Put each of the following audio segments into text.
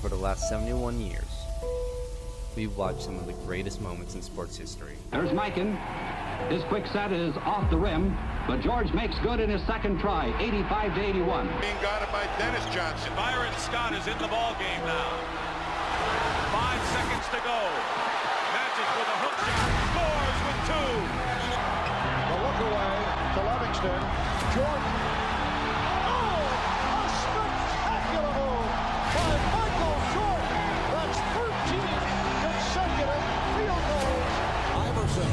For the last 71 years, we've watched some of the greatest moments in sports history. There's Mikan. His quick set is off the rim, but George makes good in his second try, 85 to 81. Being guarded by Dennis Johnson. Byron Scott is in the ball game now. 5 seconds to go. Matches with a hook shot. Scores with 2. The look away to Livingston. Jordan. Oh, a spectacular move by Michael Jordan. That's 13 consecutive field goals. Iverson,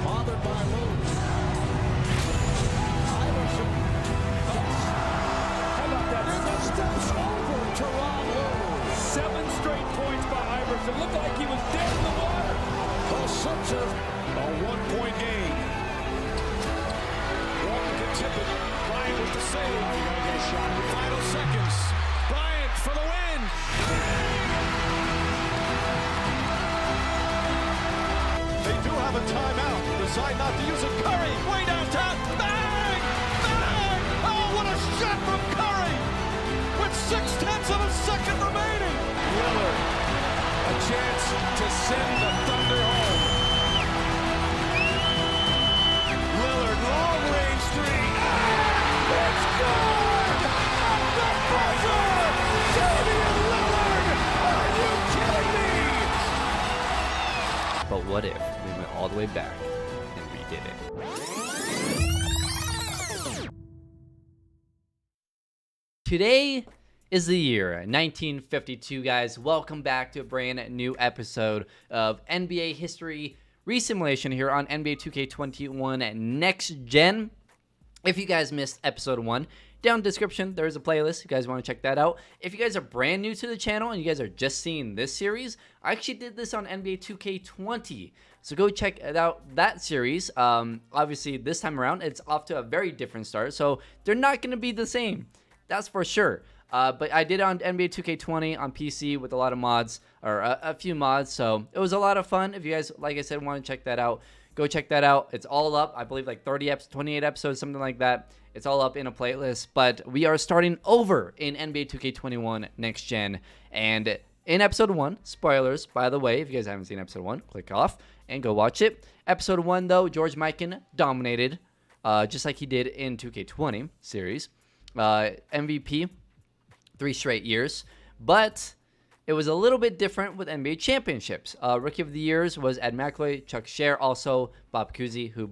bothered by Lewis. Iverson, how about that? And it steps over Teron Lewis. 7 straight points by Iverson. Looked like he was dead in the water. The Sixers, a 1-point game. Walker can tip it. Bryant with the save. He's going to get a shot. Final seconds. Bryant for the win. They do have a timeout. Decide not to use it. Curry, way downtown. Bang! Bang! Oh, what a shot from Curry! With 0.6 of a second remaining. Lillard, a chance to send the Thunder home. Lillard, long-range three. It's good! At the buzzer! Damian Lillard! Are you kidding me? But what if we went all the way back and redid it? Today is the year 1952, guys. Welcome back to a brand new episode of NBA History Resimulation here on NBA 2K21 Next Gen. If you guys missed episode 1, down in the description, there's a playlist. If you guys want to check that out. If you guys are brand new to the channel and you guys are just seeing this series, I actually did this on NBA 2K20. So go check out that series. Obviously, this time around, it's off to a very different start. So they're not going to be the same. That's for sure. But I did it on NBA 2K20 on PC with a lot of mods, or a few mods. So it was a lot of fun. If you guys, like I said, want to check that out, go check that out. It's all up. I believe like 28 episodes, something like that. It's all up in a playlist. But we are starting over in NBA 2K21 Next Gen. And in episode 1, spoilers, by the way, if you guys haven't seen episode 1, click off and go watch it. Episode 1, though, George Mikan dominated, just like he did in 2K20 series. MVP, 3 straight years. But it was a little bit different with NBA championships. Rookie of the Years was Ed McElroy, Chuck Scher, also Bob Cousy, who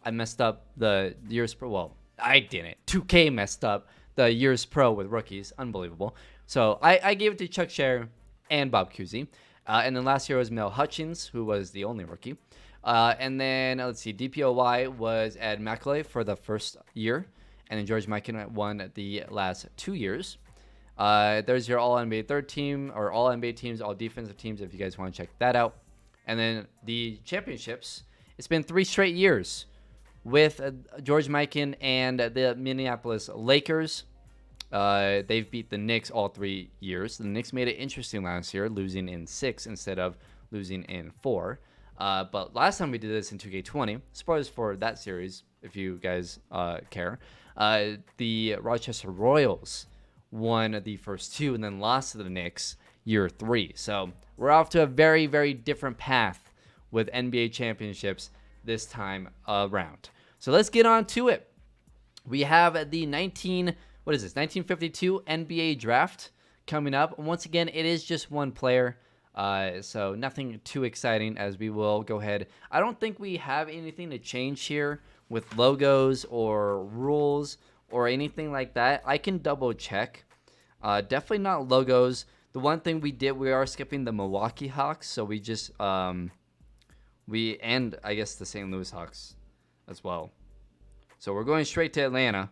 I messed up the years pro. Well, I didn't. 2K messed up the years pro with rookies. Unbelievable. So I gave it to Chuck Scher and Bob Cousy. And then last year was Mel Hutchins, who was the only rookie. And then, let's see, DPOY was Ed McElroy for the first year. And then George Mikan won the last 2 years. There's your all-NBA third team, or all-NBA teams, all defensive teams, if you guys want to check that out. And then the championships, it's been 3 straight years with George Mikan and the Minneapolis Lakers. They've beat the Knicks all 3 years. The Knicks made it interesting last year, losing in 6 instead of losing in 4. But last time we did this in 2K20, spoilers for that series, if you guys care, the Rochester Royals won the first 2 and then lost to the Knicks year 3. So we're off to a very, very different path with NBA championships this time around. So let's get on to it. We have the 1952 NBA draft coming up. Once again, it is just one player. So nothing too exciting, as we will go ahead. I don't think we have anything to change here with logos or rules or anything like that. I can double check. Definitely not logos. The one thing we did, we are skipping the Milwaukee Hawks. So we just, and I guess the St. Louis Hawks as well. So we're going straight to Atlanta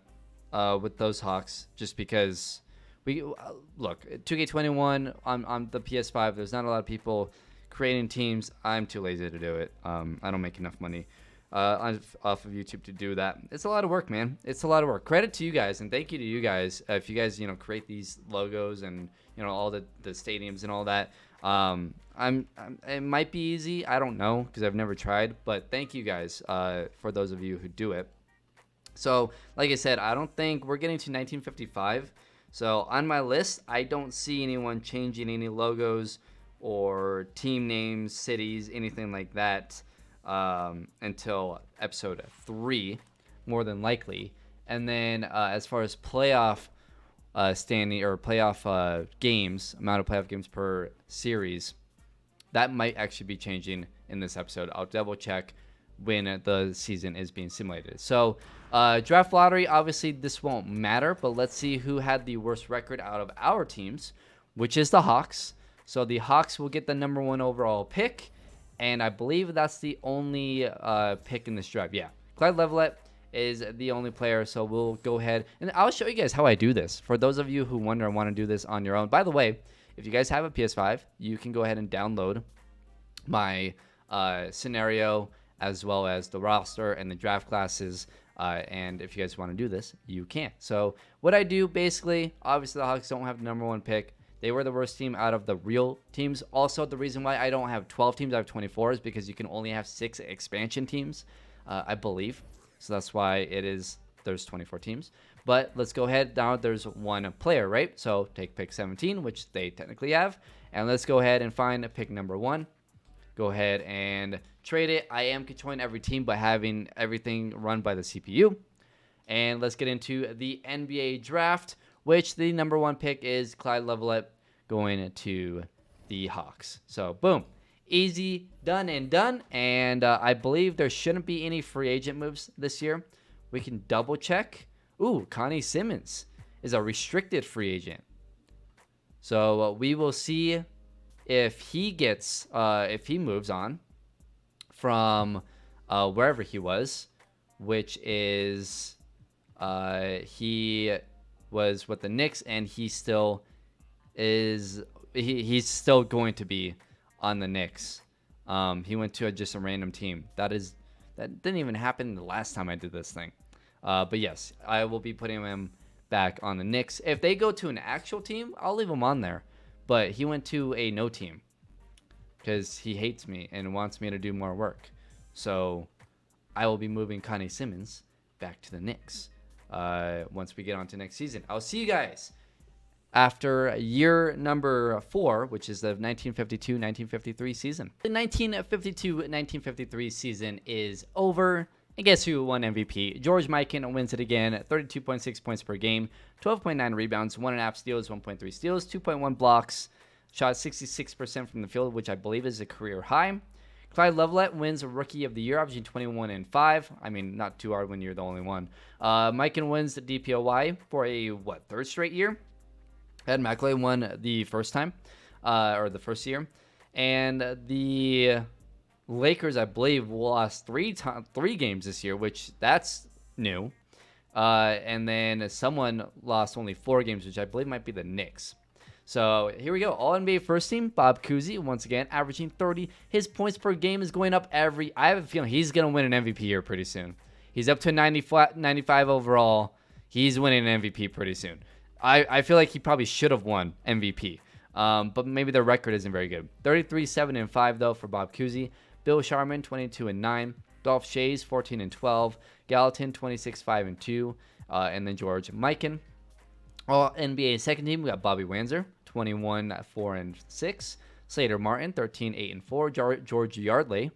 with those Hawks, just because we look 2K21 on the PS5. There's not a lot of people creating teams. I'm too lazy to do it. I don't make enough money off of YouTube to do that. It's a lot of work, man. It's a lot of work. Credit to you guys, and thank you to you guys if you guys create these logos and all the stadiums and all that. It might be easy. I don't know, because I've never tried. But thank you guys for those of you who do it. So, like I said, I don't think we're getting to 1955. So on my list, I don't see anyone changing any logos or team names, cities, anything like that until episode 3, more than likely. And then as far as playoff standing or playoff games, amount of playoff games per series, that might actually be changing in this episode. I'll double check when the season is being simulated. So draft lottery, obviously this won't matter, but let's see who had the worst record out of our teams, which is the Hawks. So the Hawks will get the number 1 overall pick, and I believe that's the only pick in this draft. Yeah, Clyde Levelet is the only player, so we'll go ahead, and I'll show you guys how I do this. For those of you who wonder and want to do this on your own, by the way, if you guys have a PS5, you can go ahead and download my scenario as well as the roster and the draft classes. And if you guys want to do this, you can. So what I do basically, obviously the Hawks don't have the number 1 pick. They were the worst team out of the real teams. Also, the reason why I don't have 12 teams, I have 24 is because you can only have 6 expansion teams, I believe. So that's why there's 24 teams. But let's go ahead. Now there's 1 player, right? So take pick 17, which they technically have. And let's go ahead and find pick number 1. Go ahead and trade it. I am controlling every team by having everything run by the CPU. And let's get into the NBA draft, which the number 1 pick is Clyde Levelet going to the Hawks. So boom, easy, done and done. And I believe there shouldn't be any free agent moves this year. We can double check. Ooh, Connie Simmons is a restricted free agent. So we will see if he gets, if he moves on from wherever he was, which is he was with the Knicks, and he still is. He's still going to be on the Knicks. He went to just a random team. That didn't even happen the last time I did this thing. But yes, I will be putting him back on the Knicks. If they go to an actual team, I'll leave him on there. But he went to a no team because he hates me and wants me to do more work. So I will be moving Connie Simmons back to the Knicks once we get on to next season. I'll see you guys after year number 4, which is the 1952-1953 season. The 1952-1953 season is over. And guess who won MVP? George Mikan wins it again, 32.6 points per game, 12.9 rebounds, 1.5 steals, 1.3 steals, 2.1 blocks, shot 66% from the field, which I believe is a career high. Clyde Levelet wins Rookie of the Year, averaging 21 and 5. I mean, not too hard when you're the only one. Mikan wins the DPOY for a, third straight year? Ed Mackley won the first time, or the first year. And the Lakers, I believe, lost three games this year, which that's new. And then someone lost only 4 games, which I believe might be the Knicks. So here we go. All-NBA first team, Bob Cousy, once again, averaging 30. His points per game is going up I have a feeling he's going to win an MVP here pretty soon. He's up to 95 overall. He's winning an MVP pretty soon. I feel like he probably should have won MVP. But maybe their record isn't very good. 33-7-5, though, for Bob Cousy. Bill Sharman, 22-9. Dolph Schayes, 14-12. Gallatin, 26-5-2. And then George Mikan. All NBA second team, we got Bobby Wanzer, 21-4-6. Slater Martin, 13-8-4. George Yardley,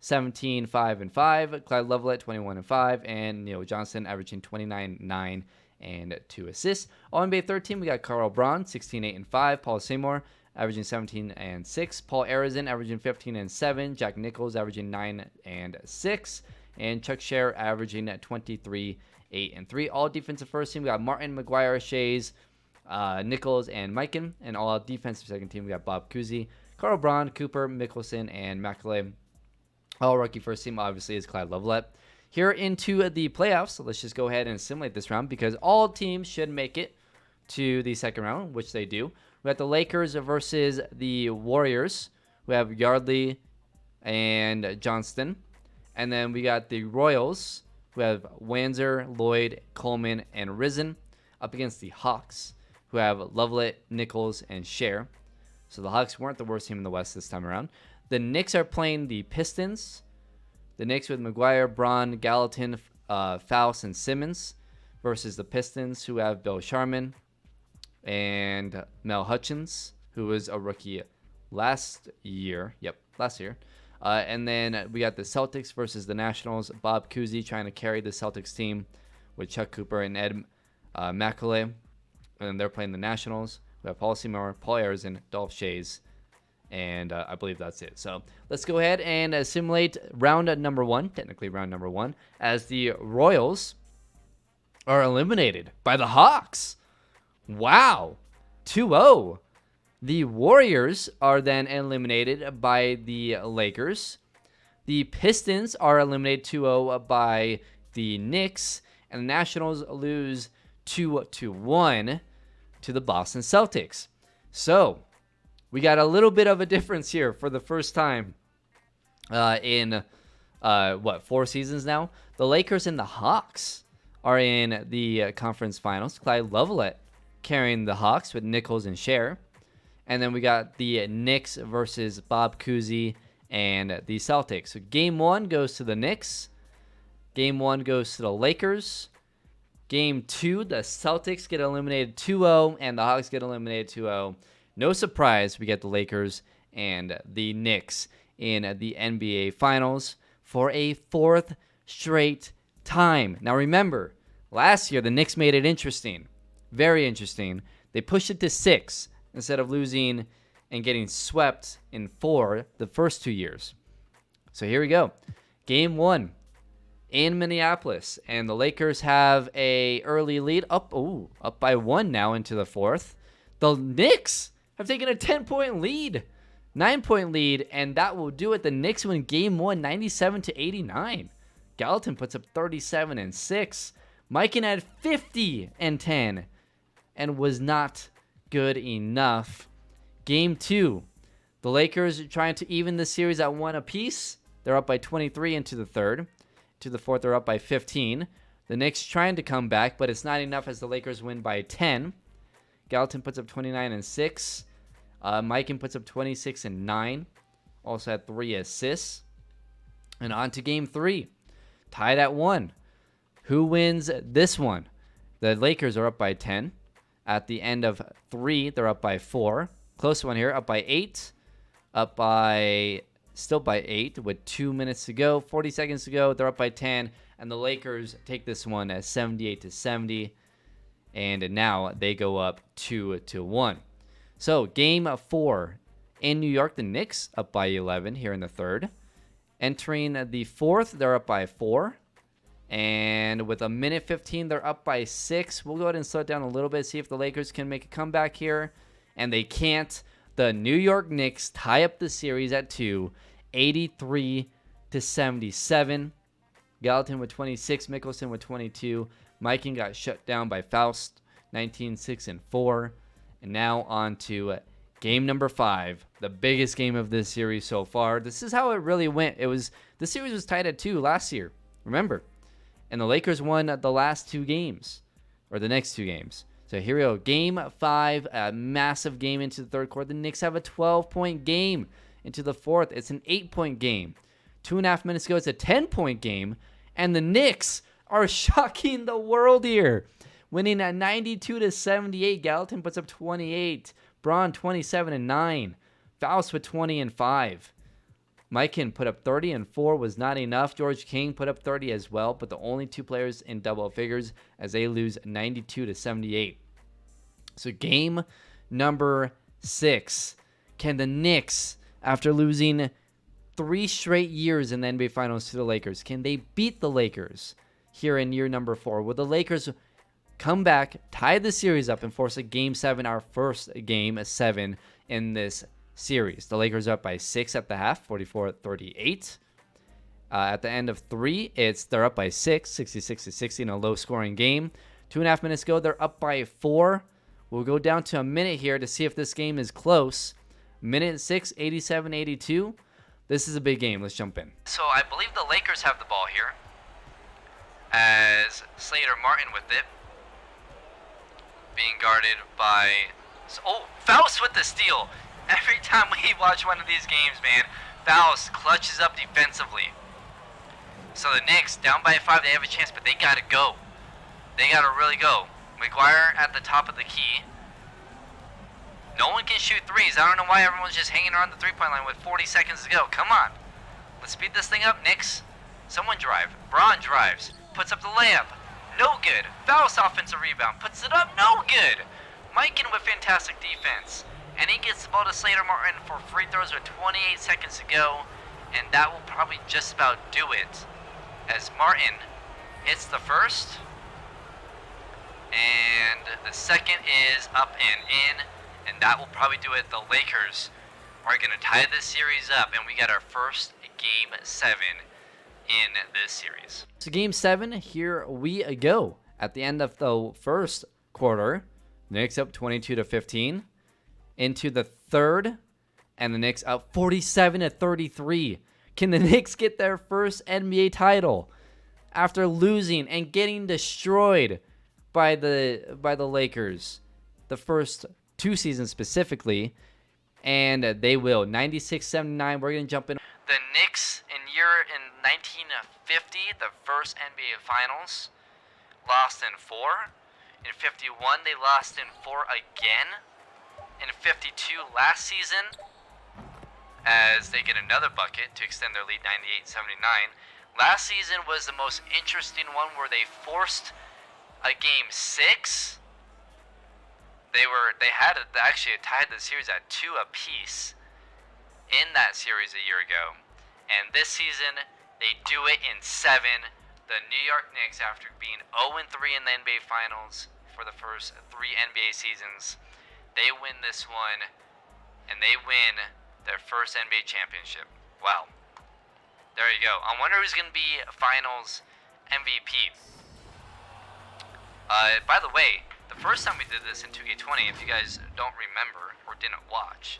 17-5-5. Clyde Levelet, 21-5. And Neil Johnson, averaging 29-9 and 2 assists. All NBA third team, we got Carl Braun, 16-8-5. Paul Seymour, averaging 17-6. Paul Arizin, averaging 15-7. Jack Nichols, averaging 9-6. And Chuck Scher, averaging 23-8-3. All defensive first team, we got Martin, McGuire, Schayes, Nichols, and Mikan. And all defensive second team, we got Bob Cousy, Carl Braun, Cooper, Mickelson, and Mackley. All rookie first team, obviously, is Clyde Levelet. Here into the playoffs, so let's just go ahead and simulate this round because all teams should make it to the second round, which they do. We got the Lakers versus the Warriors. We have Yardley and Johnston. And then we got the Royals. We have Wanzer, Lloyd, Coleman, and Risen up against the Hawks, who have Levelet, Nichols, and Scher. So the Hawks weren't the worst team in the West this time around. The Knicks are playing the Pistons. The Knicks with McGuire, Braun, Gallatin, Faust, and Simmons versus the Pistons, who have Bill Sharman, and Mel Hutchins, who was a rookie last year. Last year. And then we got the Celtics versus the Nationals. Bob Cousy trying to carry the Celtics team with Chuck Cooper and Ed McAuley. And they're playing the Nationals. We have Paul Seymour, Paul Ayers, and Dolph Shays. And I believe that's it. So let's go ahead and simulate round number 1, technically round number 1, as the Royals are eliminated by the Hawks. Wow. 2-0. The Warriors are then eliminated by the Lakers. The Pistons are eliminated 2-0 by the Knicks. And the Nationals lose 2-1 to the Boston Celtics. So we got a little bit of a difference here for the first time in 4 seasons now. The Lakers and the Hawks are in the conference finals. Clyde Lovelett carrying the Hawks with Nichols and Cher. And then we got the Knicks versus Bob Cousy and the Celtics. So game 1 goes to the Knicks. Game 1 goes to the Lakers. Game 2, the Celtics get eliminated 2-0 and the Hawks get eliminated 2-0. No surprise, we get the Lakers and the Knicks in the NBA Finals for a 4th straight time. Now remember, last year the Knicks made it interesting. Very interesting. They pushed it to 6 instead of losing and getting swept in 4 the first 2 years. So here we go. Game 1 in Minneapolis. And the Lakers have a early lead up by 1 now into the 4th. The Knicks have taken a 10-point lead. 9-point lead, and that will do it. The Knicks win game 1, 97-89. Gallatin puts up 37 and 6. Mikan had 50 and 10 and was not good enough. Game 2, the Lakers are trying to even the series at 1 apiece. They're up by 23 into the 3rd. To the 4th, they're up by 15. The Knicks trying to come back, but it's not enough as the Lakers win by 10. Gallatin puts up 29 and 6. Mikan puts up 26 and 9. Also had 3 assists. And on to game 3. Tied at 1. Who wins this one? The Lakers are up by 10. At the end of 3, they're up by 4. Close one here, up by 8. Still by 8 with 2 minutes to go. 40 seconds to go. They're up by 10. And the Lakers take this one as 78-70. And now they go up 2-1. So game 4 in New York, the Knicks up by 11 here in the 3rd. Entering the 4th, they're up by 4. And with a minute 15, they're up by 6. We'll go ahead and slow it down a little bit, see if the Lakers can make a comeback here. And they can't. The New York Knicks tie up the series at 2, 83-77. Gallatin with 26, Mickelson with 22. Mikan got shut down by Faust, 19-6 and 4. And now on to game number 5, the biggest game of this series so far. This is how it really went. The series was tied at 2 last year, remember? And the Lakers won the last 2 games, or the next 2 games. So here we go. Game 5, a massive game into the 3rd quarter. The Knicks have a 12-point game into the 4th. It's an 8-point game. 2.5 minutes ago, it's a 10-point game. And the Knicks are shocking the world here. Winning at 92-78. Gallatin puts up 28. Braun 27 and 9. Faust with 20 and 5. Mikan put up 30 and 4 was not enough. George King put up 30 as well, but the only 2 players in double figures as they lose 92-78. So game number 6. Can the Knicks, after losing 3 straight years in the NBA Finals to the Lakers, can they beat the Lakers here in year number 4? Will the Lakers come back, tie the series up, and force a game 7, our first game 7 in this series? The Lakers are up by 6 at the half, 44-38. At the end of 3, they're up by 6, 66-60 in a low-scoring game. 2.5 minutes ago, they're up by 4. We'll go down to a minute here to see if this game is close. Minute 6, 87-82. This is a big game. Let's jump in. So I believe the Lakers have the ball here, as Slater Martin with it, being guarded by... Faust with the steal. Every time we watch one of these games, man, Faust clutches up defensively. So the Knicks, down by 5, they have a chance, but they got to go. They got to really go. McGuire at the top of the key. shoot threes. I don't know why everyone's just hanging around the three-point line with 40 seconds to go. Come on. Let's speed this thing up, Knicks. Someone drive. Braun drives. Puts up the layup. No good. Fouls offensive rebound. Puts it up. No good. Mikan with fantastic defense. And he gets the ball to Slater Martin for free throws with 28 seconds to go. And that will probably just about do it. As Martin hits the first. And the second is up and in. And that will probably do it. The Lakers are going to tie this series up. And we got our first Game 7 in this series. So Game 7, here we go. At the end of the first quarter, Knicks up 22-15. Into the third, and the Knicks up 47-33. Can the Knicks get their first NBA title after losing and getting destroyed by the Lakers the first 2 seasons specifically? And they will. 96-79. We're gonna jump in. The Knicks in 1950, the first NBA Finals, lost in 4. In 51, they lost in 4 again. In 52 last season, as they get another bucket to extend their lead 98-79. Last season was the most interesting one where they forced a Game 6. They actually tied the series at 2 apiece in that series a year ago. And this season, they do it in 7. The New York Knicks, after being 0-3 in the NBA Finals for the first 3 NBA seasons, they win this one, and they win their first NBA championship. Wow. There you go. I wonder who's going to be Finals MVP. By the way, the first time we did this in 2K20, if you guys don't remember or didn't watch,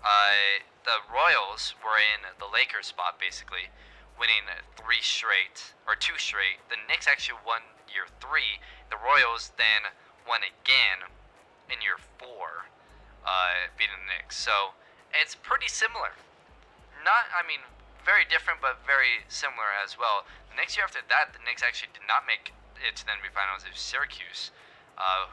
the Royals were in the Lakers spot, basically, winning 2 straight. The Knicks actually won year 3. The Royals then won again in year 4, beating the Knicks. So it's pretty similar. Very different, but very similar as well. The next year after that, the Knicks actually did not make it to the NBA Finals. It was Syracuse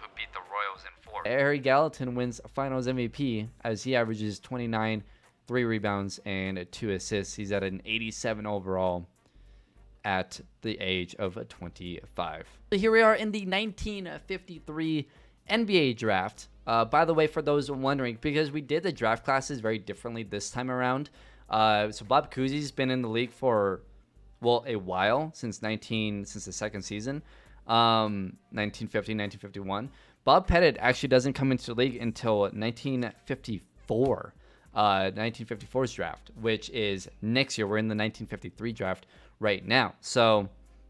who beat the Royals in 4. Harry Gallatin wins Finals MVP as he averages 29, 3 rebounds, and 2 assists. He's at an 87 overall at the age of 25. So here we are in the 1953 NBA draft. By the way, for those wondering, because we did the draft classes very differently this time around. So Bob Cousy's been in the league for, a while, since the second season, 1950, 1951. Bob Pettit actually doesn't come into the league until 1954, 1954's draft, which is next year. We're in the 1953 draft right now. So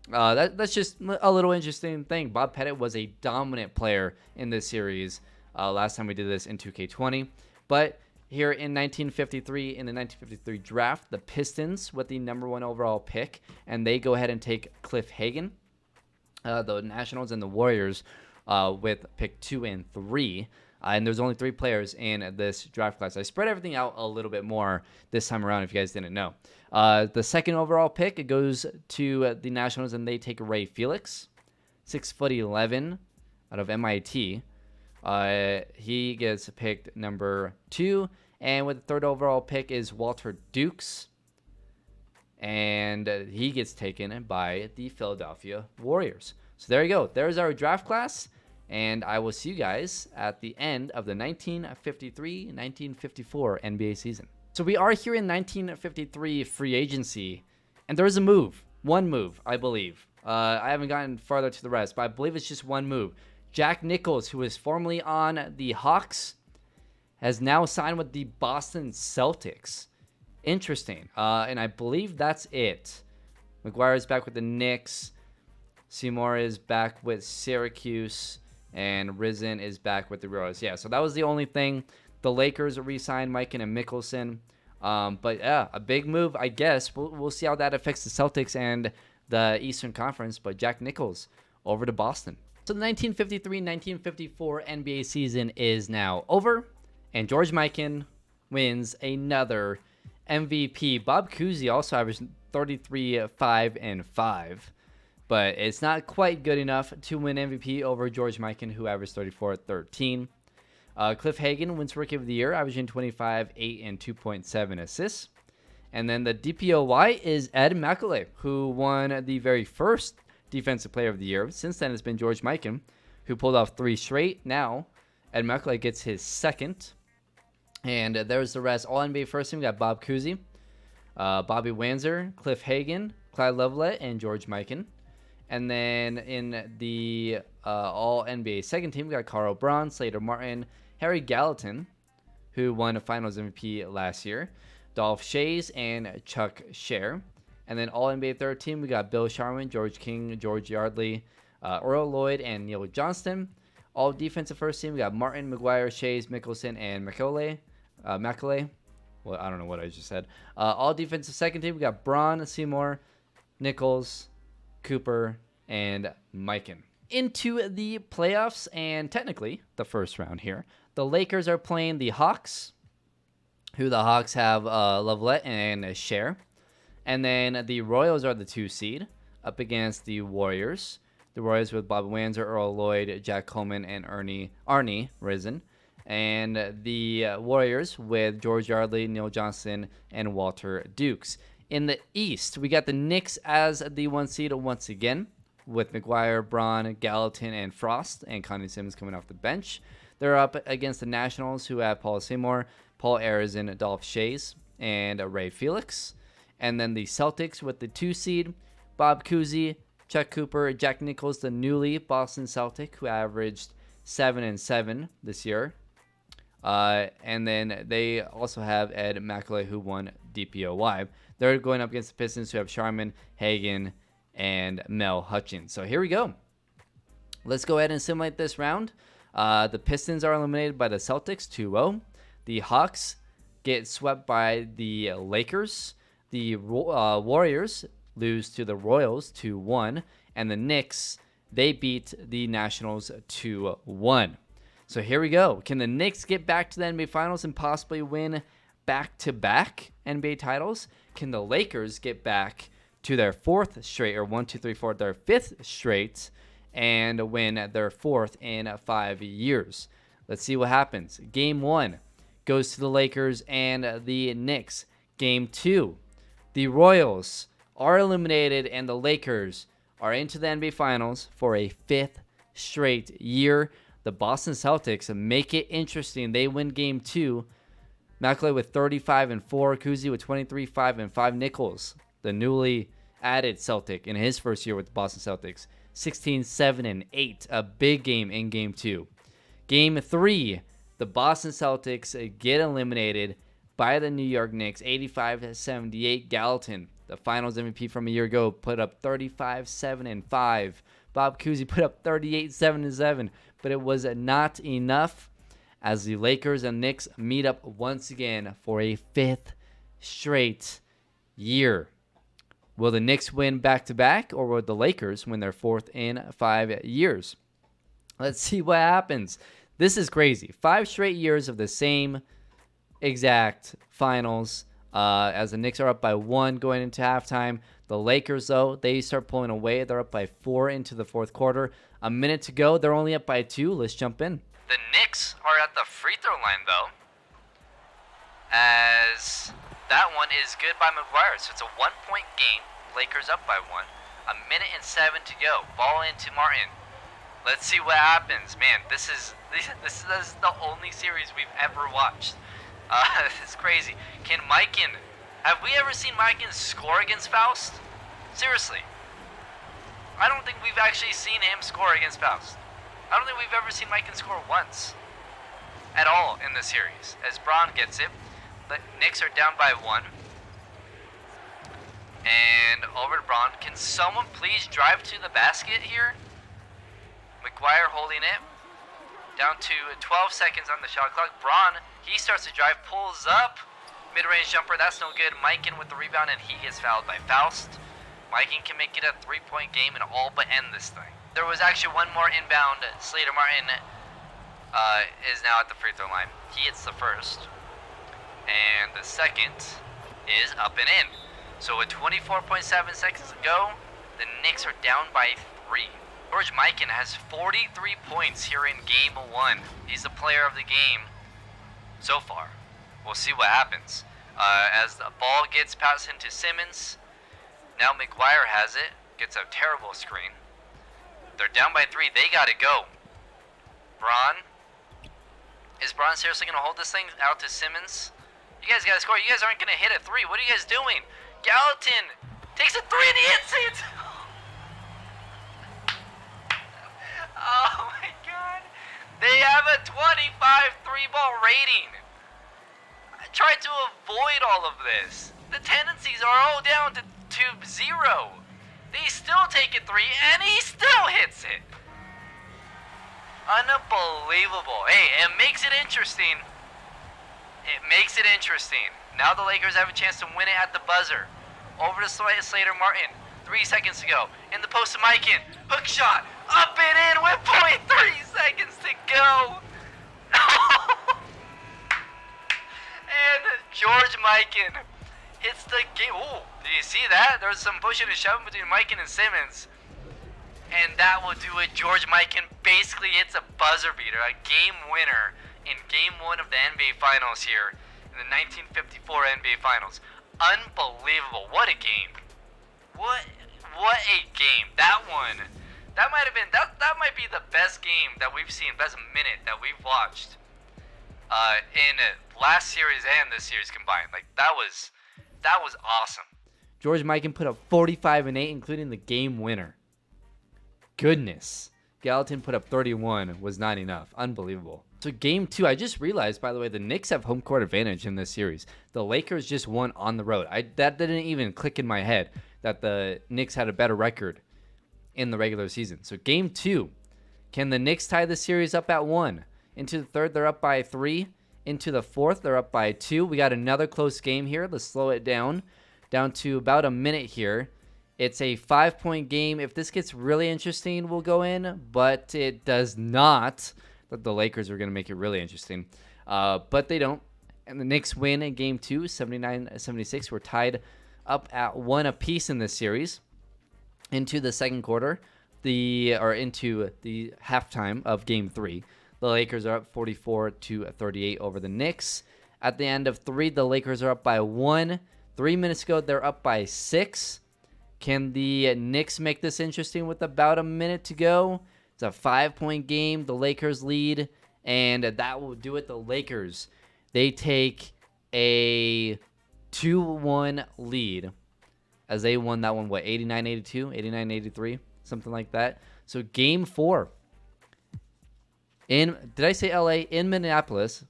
that's just a little interesting thing. Bob Pettit was a dominant player in this series last time we did this in 2K20. But here in 1953, in the 1953 draft, the Pistons with the #1 overall pick, and they go ahead and take Cliff Hagan. The Nationals and the Warriors with pick 2 and 3. And there's only 3 players in this draft class. I spread everything out a little bit more this time around if you guys didn't know. The second overall pick, it goes to the Nationals, and they take Ray Felix, 6'11", out of MIT. He gets picked number 2. And with the third overall pick is Walter Dukes. And he gets taken by the Philadelphia Warriors. So there you go. There's our draft class. And I will see you guys at the end of the 1953-1954 NBA season. So we are here in 1953 free agency. And there is a move. One move, I believe. I haven't gotten farther to the rest, but I believe it's just one move. Jack Nichols, who was formerly on the Hawks, has now signed with the Boston Celtics. Interesting. And I believe that's it. McGuire is back with the Knicks. Seymour is back with Syracuse. And Risen is back with the Royals. Yeah, so that was the only thing. The Lakers re-signed Mikan and Mickelson. But yeah, a big move, I guess. We'll see how that affects the Celtics and the Eastern Conference. But Jack Nichols over to Boston. So the 1953-1954 NBA season is now over. And George Mikan wins another MVP. Bob Cousy also averaged 33, 5, and 5. But it's not quite good enough to win MVP over George Mikan, who averaged 34, 13. Cliff Hagan wins Rookie of the Year, averaging 25, 8, and 2.7 assists. And then the DPOY is Ed McAuley, who won the very first Defensive Player of the Year. Since then, it's been George Mikan, who pulled off 3 straight. Now, Ed McAuley gets his second. And there's the rest. All NBA first team, we got Bob Cousy, Bobby Wanzer, Cliff Hagan, Clyde Lovelett, and George Mikan. And then in the All NBA second team, we got Carl Braun, Slater Martin, Harry Gallatin, who won a Finals MVP last year, Dolph Schayes, and Chuck Scher. And then All NBA third team, we got Bill Sharman, George King, George Yardley, Earl Lloyd, and Neil Johnston. All defensive first team, we got Martin, McGuire, Schayes, Mickelson, and McAuley. Well, I don't know what I just said. All defensive second team, we got Braun, Seymour, Nichols, Cooper, and Mikan. Into the playoffs, and technically the first round here. The Lakers are playing the Hawks, who the Hawks have Lovelett and Scher. And then the Royals are the 2 seed up against the Warriors. The Warriors with Bob Wanzer, Earl Lloyd, Jack Coleman, and Arnie Risen. And the Warriors with George Yardley, Neil Johnston, and Walter Dukes. In the East, we got the Knicks as the 1 seed once again, with McGuire, Braun, Gallatin, and Frost, and Connie Simmons coming off the bench. They're up against the Nationals, who have Paul Seymour, Paul Arizin, Dolph Schayes, and Ray Felix. And then the Celtics with the 2 seed, Bob Cousy, Chuck Cooper, Jack Nichols, the newly Boston Celtic, who averaged 7 and 7 this year. And then they also have Ed McAuley, who won DPOY. They're going up against the Pistons, who have Sharman, Hagan, and Mel Hutchins. So here we go. Let's go ahead and simulate this round. The Pistons are eliminated by the Celtics 2-0. The Hawks get swept by the Lakers. The Warriors lose to the Royals 2-1. And the Knicks, they beat the Nationals 2-1. So here we go. Can the Knicks get back to the NBA Finals and possibly win back-to-back NBA titles? Can the Lakers get back to their 4th straight, or 1, 2, 3, 4, their 5th straight, and win their 4th in 5 years? Let's see what happens. Game 1 goes to the Lakers and the Knicks. Game 2, the Royals are eliminated and the Lakers are into the NBA Finals for a 5th straight year. The Boston Celtics make it interesting. They win Game 2. McAuley with 35 and 4. Cousy with 23, 5 and 5. Nichols, the newly added Celtic in his first year with the Boston Celtics, 16, 7 and 8. A big game in Game 2. Game 3, the Boston Celtics get eliminated by the New York Knicks, 85-78. Gallatin, the Finals MVP from a year ago, put up 35, 7 and 5. Bob Cousy put up 38, 7 and 7. But it was not enough as the Lakers and Knicks meet up once again for a 5th straight year. Will the Knicks win back-to-back, or will the Lakers win their 4th in 5 years? Let's see what happens. This is crazy. 5 straight years of the same exact finals, as the Knicks are up by 1 going into halftime. The Lakers, though, they start pulling away. They're up by 4 into the 4th quarter. A minute to go. They're only up by 2. Let's jump in. The Knicks are at the free throw line, though, as that one is good by McGuire. So it's a 1-point game. Lakers up by 1. A minute and 7 to go. Ball into Martin. Let's see what happens. Man, this is the only series we've ever watched. It's crazy. Can Mikan... Have we ever seen Mikan score against Faust? Seriously. I don't think we've actually seen him score against Faust. I don't think we've ever seen Mikan score once. At all in the series. As Braun gets it. The Knicks are down by 1. And over to Braun. Can someone please drive to the basket here? McGuire holding it. Down to 12 seconds on the shot clock. Braun, he starts to drive, pulls up. Mid-range jumper, that's no good. Mikan with the rebound, and he gets fouled by Faust. Mikan can make it a 3-point game and all but end this thing. There was actually one more inbound. Slater Martin is now at the free throw line. He hits the first. And the second is up and in. So with 24.7 seconds to go, the Knicks are down by 3. George Mikan has 43 points here in Game 1. He's the player of the game so far. We'll see what happens. As the ball gets passed into Simmons, now McGuire has it. Gets a terrible screen. They're down by 3. They got to go. Braun. Is Braun seriously going to hold this thing out to Simmons? You guys got to score. You guys aren't going to hit a 3. What are you guys doing? Gallatin takes a 3 and he hits it. Oh my god. They have a 25 3-ball rating. I tried to avoid all of this. The tendencies are all down to 0. They still take it 3 and he still hits it. Unbelievable. Hey, it makes it interesting. It makes it interesting. Now the Lakers have a chance to win it at the buzzer. Over to Slater Martin. 3 seconds to go. In the post to Mikan. Hook shot. Up and in with 0.3 seconds to go. And George Mikan hits the game. Ooh, did you see that? There was some pushing and shoving between Mikan and Simmons. And that will do it. George Mikan basically hits a buzzer beater, a game winner in Game 1 of the NBA Finals here in the 1954 NBA Finals. Unbelievable. What a game. What a game. That one. That might have been that might be the best game that we've seen, best minute that we've watched in last series and this series combined. Like that was awesome. George Mikan put up 45 and 8, including the game winner. Goodness. Gallatin put up 31, was not enough. Unbelievable. So game 2, I just realized, by the way, the Knicks have home court advantage in this series. The Lakers just won on the road. That didn't even click in my head that the Knicks had a better record in the regular season. So game 2, can the Knicks tie the series up at 1? Into the third, they're up by 3. Into the fourth, they're up by 2. We got another close game here. Let's slow it down to about a minute here. It's a 5-point game. If this gets really interesting, we'll go in, but it does not. But the Lakers are going to make it really interesting, but they don't. And the Knicks win in game 2, 79-76. We're tied up at 1 apiece in this series. Into the second quarter, into the halftime of game 3, the Lakers are up 44-38 over the Knicks. At the end of 3, the Lakers are up by 1. 3 minutes ago, they're up by 6. Can the Knicks make this interesting with about a minute to go? It's a 5-point game. The Lakers lead, and that will do it. The Lakers, they take a 2-1 lead as they won that one, 89-82, 89-83, something like that. So game 4 did I say LA? In Minneapolis.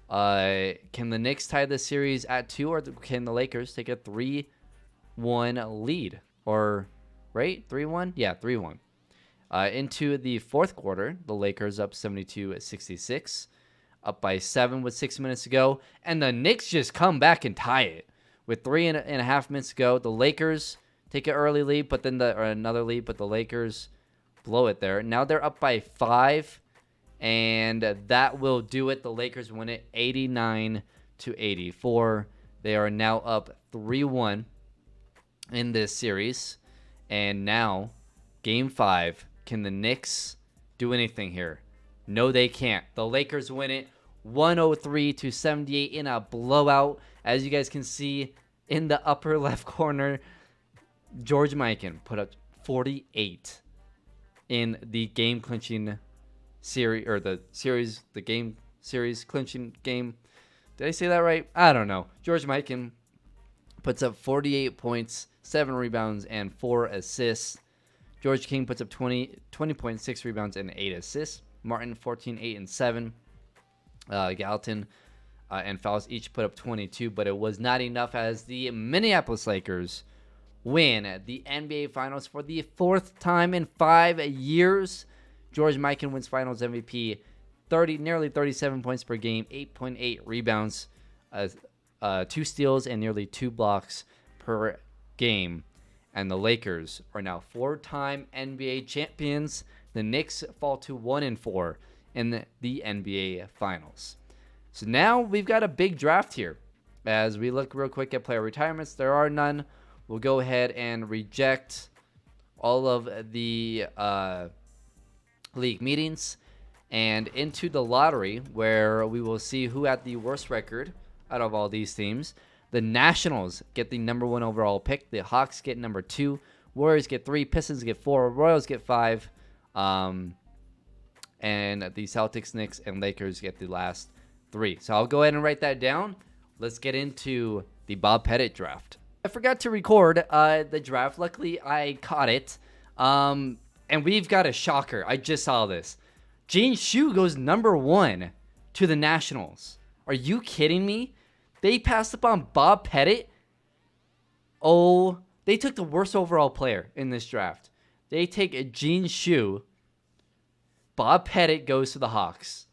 Can the Knicks tie this series at 2, or can the Lakers take a 3-1 lead? Or, right? 3-1? Yeah, 3-1. Into the fourth quarter, the Lakers up 72-66, up by 7 with 6 minutes to go, and the Knicks just come back and tie it with 3.5 minutes to go. The Lakers take an early lead, but then another lead, but the Lakers blow it there. Now they're up by 5, and that will do it. The Lakers win it 89-84. They are now up 3-1 in this series, and now game 5. Can the Knicks do anything here? No, they can't. The Lakers win it 103-78 in a blowout. As you guys can see in the upper left corner, George Mikan put up 48 in the game clinching series, or the game series clinching game. Did I say that right? I don't know. George Mikan puts up 48 points, 7 rebounds, and 4 assists. George King puts up 20.6 rebounds and 8 assists. Martin, 14, 8, and 7. Gallatin and Fowles each put up 22, but it was not enough as the Minneapolis Lakers win the NBA Finals for the 4th time in 5 years. George Mikan wins Finals MVP, nearly 37 points per game, 8.8 rebounds, 2 steals, and nearly 2 blocks per game. And the Lakers are now 4-time NBA champions. The Knicks fall to 1-4 in the NBA Finals. So now we've got a big draft here. As we look real quick at player retirements, there are none. We'll go ahead and reject all of the league meetings and into the lottery, where we will see who had the worst record out of all these teams. The Nationals get the #1 overall pick. The Hawks get #2. Warriors get 3. Pistons get 4. Royals get 5. And the Celtics, Knicks, and Lakers get the last 3. So I'll go ahead and write that down. Let's get into the Bob Pettit draft. I forgot to record the draft. Luckily, I caught it. And we've got a shocker. I just saw this. Gene Shue goes #1 to the Nationals. Are you kidding me? They passed up on Bob Pettit. Oh, they took the worst overall player in this draft. They take Gene Shue. Bob Pettit goes to the Hawks.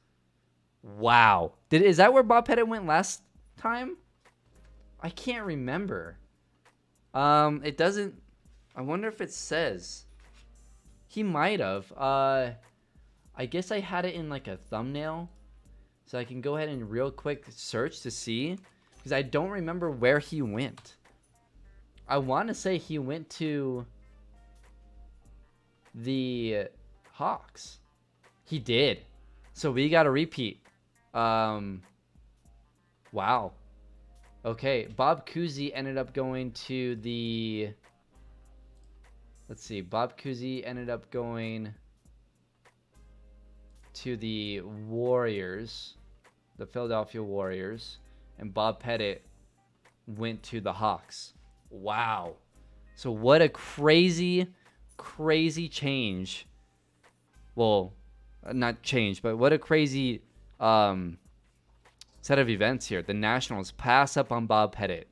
Wow. Is that where Bob Pettit went last time? I can't remember. It doesn't. I wonder if it says. He might have. I guess I had it in like a thumbnail, so I can go ahead and real quick search to see, because I don't remember where he went. I want to say he went to the Hawks. He did. So we got a repeat. Wow. Okay, Bob Cousy ended up going to the... Let's see. Bob Cousy ended up going to the Warriors, the Philadelphia Warriors, and Bob Pettit went to the Hawks. Wow. So what a crazy change. Well, not change, but what a crazy set of events here. The Nationals pass up on Bob Pettit,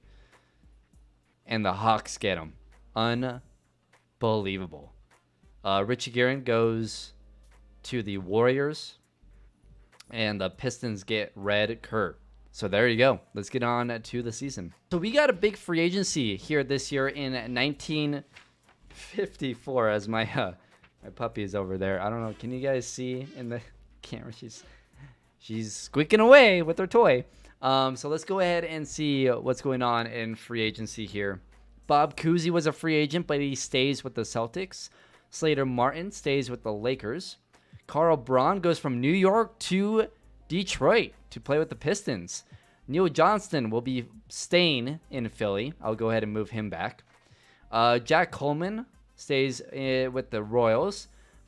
and the Hawks get him. Unbelievable. Richie Guerin goes to the Warriors, and the Pistons get Red Kurt. So there you go. Let's get on to the season. So we got a big free agency here this year in 1954, as my puppy is over there. I don't know. Can you guys see in the camera? She's squeaking away with her toy. So let's go ahead and see what's going on in free agency here. Bob Cousy was a free agent, but he stays with the Celtics. Slater Martin stays with the Lakers. Carl Braun goes from New York to Detroit to play with the Pistons. Neil Johnston will be staying in Philly. I'll go ahead and move him back. Jack Coleman stays with the Royals.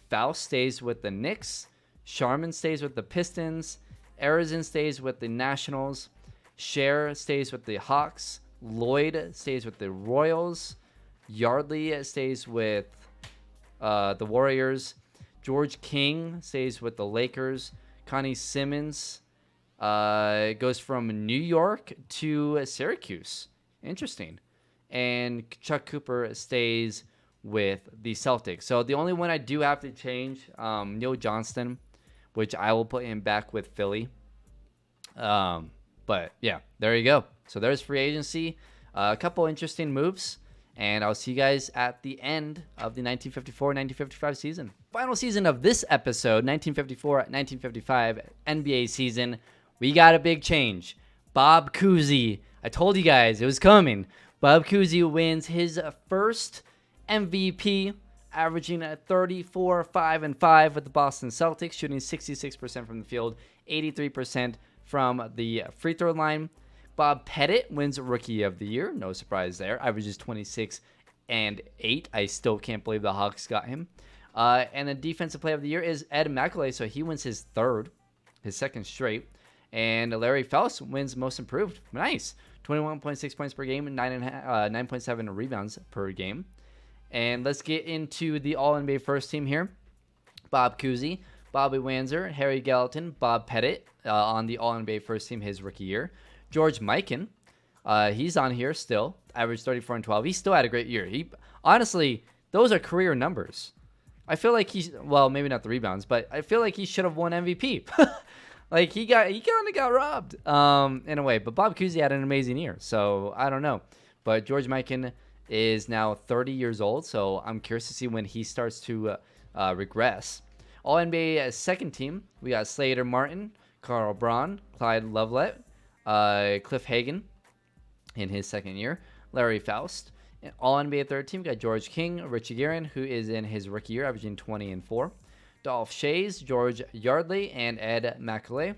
Faust stays with the Knicks. Sharman stays with the Pistons. Arizin stays with the Nationals. Scher stays with the Hawks. Lloyd stays with the Royals. Yardley stays with the Warriors. George King stays with the Lakers. Connie Simmons goes from New York to Syracuse. Interesting. And Chuck Cooper stays with the Celtics. So the only one I do have to change, Neil Johnston, which I will put him back with Philly. But yeah, there you go. So there's free agency. A couple interesting moves. And I'll see you guys at the end of the 1954-1955 season. Final season of this episode, 1954-1955 NBA season. We got a big change. Bob Cousy. I told you guys it was coming. Bob Cousy wins his first MVP, averaging 34, 5, and 5 with the Boston Celtics, shooting 66% from the field, 83% from the free throw line. Bob Pettit wins Rookie of the Year. No surprise there. Averages 26 and 8. I still can't believe the Hawks got him. And the Defensive Player of the Year is Ed McAuley, so he wins his second straight. And Larry Faust wins Most Improved. Nice. 21.6 points per game and 9.7 rebounds per game. And let's get into the All-NBA first team here. Bob Cousy, Bobby Wanzer, Harry Gallatin, Bob Pettit on the All-NBA first team his rookie year. George Mikan, he's on here still. Averaged 34 and 12. He still had a great year. Honestly, those are career numbers. I feel like well, maybe not the rebounds, but I feel like he should have won MVP. Like he kind of got robbed in a way. But Bob Cousy had an amazing year, so I don't know. But George Mikan is now 30 years old, so I'm curious to see when he starts to regress. All NBA second team, we got Slater Martin, Carl Braun, Clyde Lovelett, Cliff Hagan in his second year, Larry Faust, All NBA third team, we got George King, Richie Guerin, who is in his rookie year, averaging 20 and 4. Dolph Shays, George Yardley, and Ed McAuley.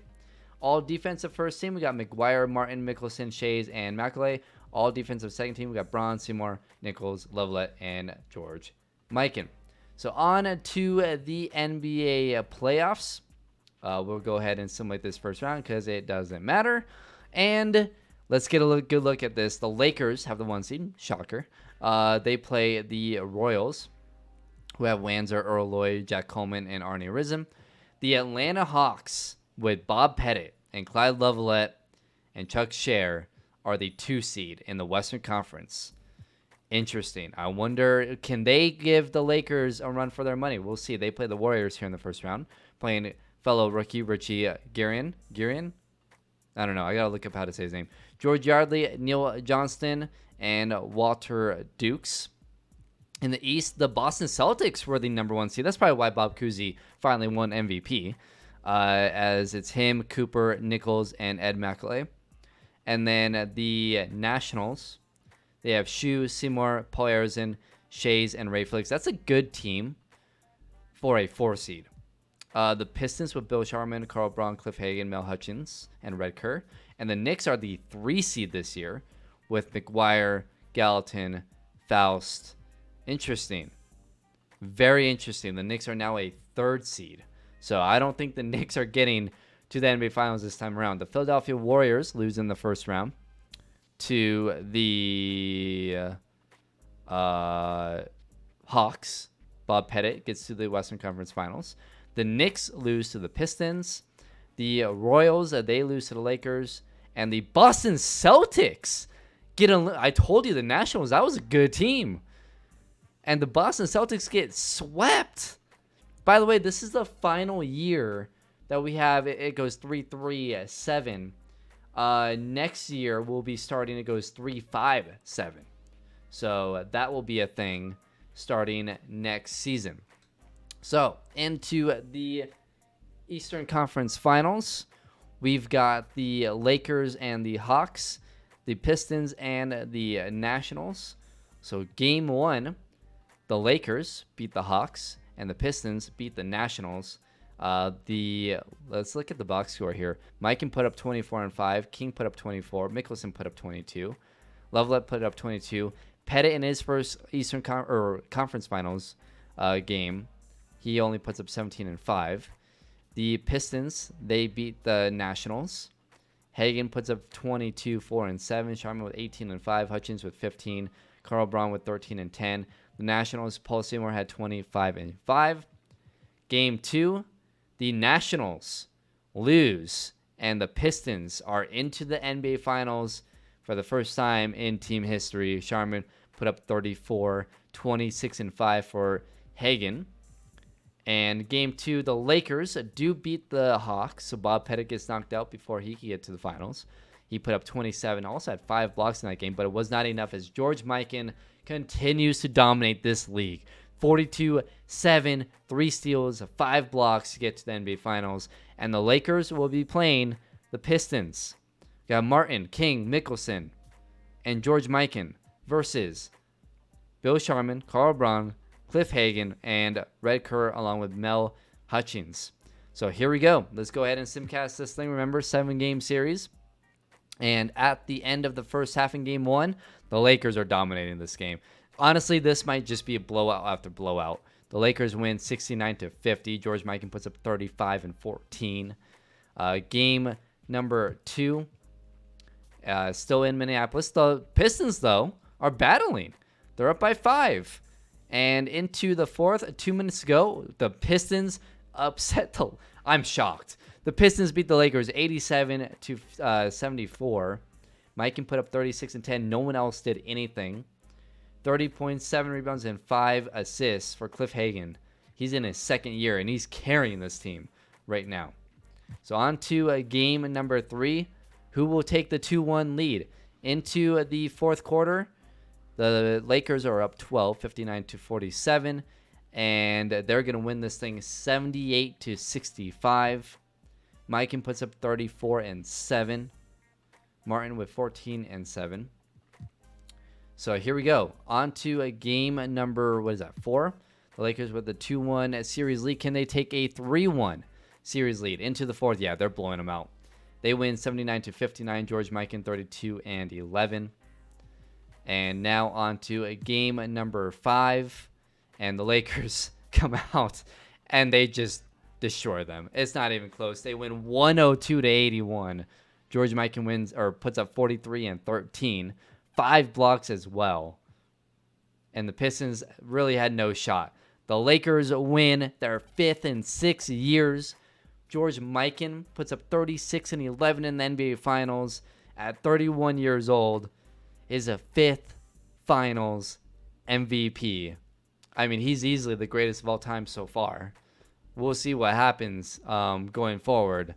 All defensive first team, we got McGuire, Martin, Mickelson, Shays, and McAuley. All defensive second team, we got Braun, Seymour, Nichols, Lovelet, and George Mikan. So on to the NBA playoffs. We'll go ahead and simulate this first round because it doesn't matter. And let's get a good look at this. The Lakers have the 1 seed. Shocker. They play the Royals, who have Wanzer, Earl Lloyd, Jack Coleman, and Arnie Rizem. The Atlanta Hawks, with Bob Pettit and Clyde Lovelet and Chuck Scher, are the 2 seed in the Western Conference. Interesting. I wonder, can they give the Lakers a run for their money? We'll see. They play the Warriors here in the first round, playing fellow rookie Richie Guerin. I don't know. I got to look up how to say his name. George Yardley, Neil Johnston, and Walter Dukes. In the East, the Boston Celtics were the number 1 seed. That's probably why Bob Cousy finally won MVP, as it's him, Cooper, Nichols, and Ed McAuley. And then the Nationals, they have Shu, Seymour, Paul Arizin, Shays, and Ray Felix. That's a good team for a 4 seed. The Pistons with Bill Sharman, Carl Braun, Cliff Hagan, Mel Hutchins, and Red Kerr. And the Knicks are the 3 seed this year with McGuire, Gallatin, Faust. Interesting. Very interesting. The Knicks are now a 3rd seed. So I don't think the Knicks are getting to the NBA Finals this time around. The Philadelphia Warriors lose in the first round to the Hawks. Bob Pettit gets to the Western Conference Finals. The Knicks lose to the Pistons. The Royals, they lose to the Lakers. And the Boston Celtics I told you the Nationals, that was a good team. And the Boston Celtics get swept. By the way, this is the final year that we have. It goes 3-3-7. Next year, we'll be starting, it goes 3-5-7. So that will be a thing starting next season. So into the Eastern Conference Finals, we've got the Lakers and the Hawks, the Pistons and the Nationals. So game 1, the Lakers beat the Hawks and the Pistons beat the Nationals. Let's look at the box score here. Mike can put up 24 and 5. King put up 24. Mickelson put up 22. Lovelet put up 22. Pettit in his first Eastern Conference Finals game, he only puts up 17 and 5. The Pistons, they beat the Nationals. Hagan puts up 22, 4 and 7. Sharman with 18 and 5. Hutchins with 15. Carl Braun with 13 and 10. The Nationals, Paul Seymour had 25 and 5. Game 2, the Nationals lose, and the Pistons are into the NBA Finals for the first time in team history. Sharman put up 34, 26 and 5 for Hagan. And game 2, the Lakers do beat the Hawks, so Bob Pettit gets knocked out before he can get to the finals. He put up 27, also had 5 blocks in that game, but it was not enough as George Mikan continues to dominate this league. 42-7, 3 steals, 5 blocks to get to the NBA Finals. And the Lakers will be playing the Pistons. We got Martin, King, Mickelson, and George Mikan versus Bill Sharman, Carl Braun, Cliff Hagan, and Red Kerr, along with Mel Hutchins. So here we go. Let's go ahead and simcast this thing. Remember, 7-game series. And at the end of the first half in game 1, the Lakers are dominating this game. Honestly, this might just be a blowout after blowout. The Lakers win 69-50. George Mikan puts up 35 and 14. Game number 2, still in Minneapolis. The Pistons, though, are battling. They're up by 5. And into the 4th, 2 minutes to go, the Pistons upset the... I'm shocked. The Pistons beat the Lakers 87-74. Mike can put up 36 and 10. No one else did anything. 30 points, 7 rebounds, and 5 assists for Cliff Hagan. He's in his 2nd year, and he's carrying this team right now. So on to game number 3. Who will take the 2-1 lead? Into the 4th quarter, the Lakers are up 12, 59-47, and they're going to win this thing 78-65. Mikan puts up 34 and 7. Martin with 14 and 7. So here we go. On to a game number, 4? The Lakers with the 2-1 series lead. Can they take a 3-1 series lead into the fourth? Yeah, they're blowing them out. They win 79-59. George Mikan 32-11. And now on to a game number 5. And the Lakers come out and they just destroy them. It's not even close. They win 102-81. George Mikan wins or puts up 43 and 13. 5 blocks as well. And the Pistons really had no shot. The Lakers win their 5th in 6 years. George Mikan puts up 36 and 11 in the NBA Finals at 31 years old. Is a 5th Finals MVP. I mean, he's easily the greatest of all time so far. We'll see what happens going forward.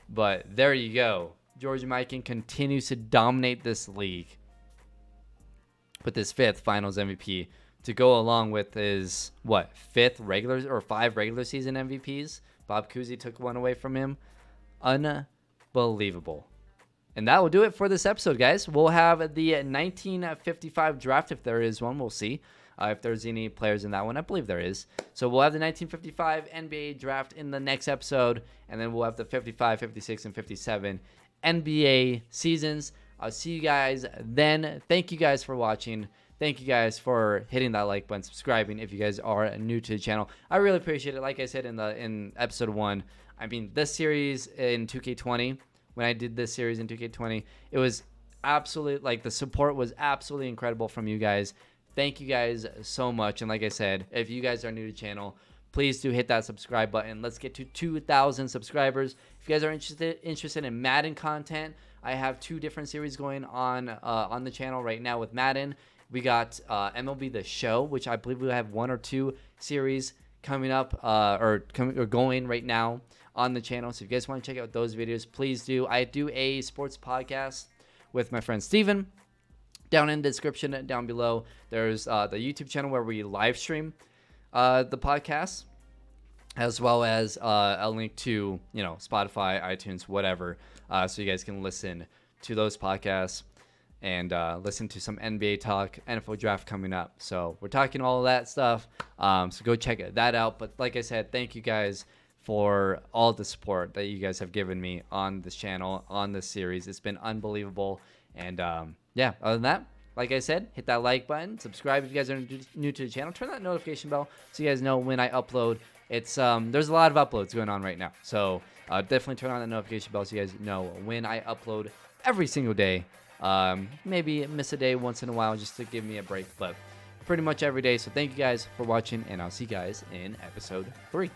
But there you go. George Mikan continues to dominate this league with his 5th Finals MVP to go along with his, 5th regular or 5 regular season MVPs. Bob Cousy took one away from him. Unbelievable. And that will do it for this episode, guys. We'll have the 1955 draft, if there is one. We'll see if there's any players in that one. I believe there is. So we'll have the 1955 NBA draft in the next episode, and then we'll have the 55, 56, and 57 NBA seasons. I'll see you guys then. Thank you guys for watching. Thank you guys for hitting that like button, subscribing if you guys are new to the channel. I really appreciate it. Like I said in episode 1, I mean, this series in 2K20, when I did this series in 2K20, it was absolute, like, the support was absolutely incredible from you guys. Thank you guys so much. And like I said, if you guys are new to the channel, please do hit that subscribe button. Let's get to 2,000 subscribers. If you guys are interested in Madden content, I have 2 different series going on the channel right now with Madden. We got MLB The Show, which I believe we have 1 or 2 series coming up or going right now on the channel. So if you guys want to check out those videos, please do. I do a sports podcast with my friend Steven. Down in the description down below, there's the YouTube channel where we live stream the podcast, as well as a link to, Spotify, iTunes, whatever, so you guys can listen to those podcasts and listen to some NBA talk, NFL draft coming up. So we're talking all of that stuff. So go check that out. But like I said, thank you guys for all the support that you guys have given me on this channel, on this series. It's been unbelievable. And yeah, other than that, like I said, hit that like button, subscribe if you guys are new to the channel, turn that notification bell so you guys know when I upload. It's there's a lot of uploads going on right now. So definitely turn on the notification bell so you guys know when I upload every single day. Maybe miss a day once in a while just to give me a break, but pretty much every day. So thank you guys for watching, and I'll see you guys in episode 3.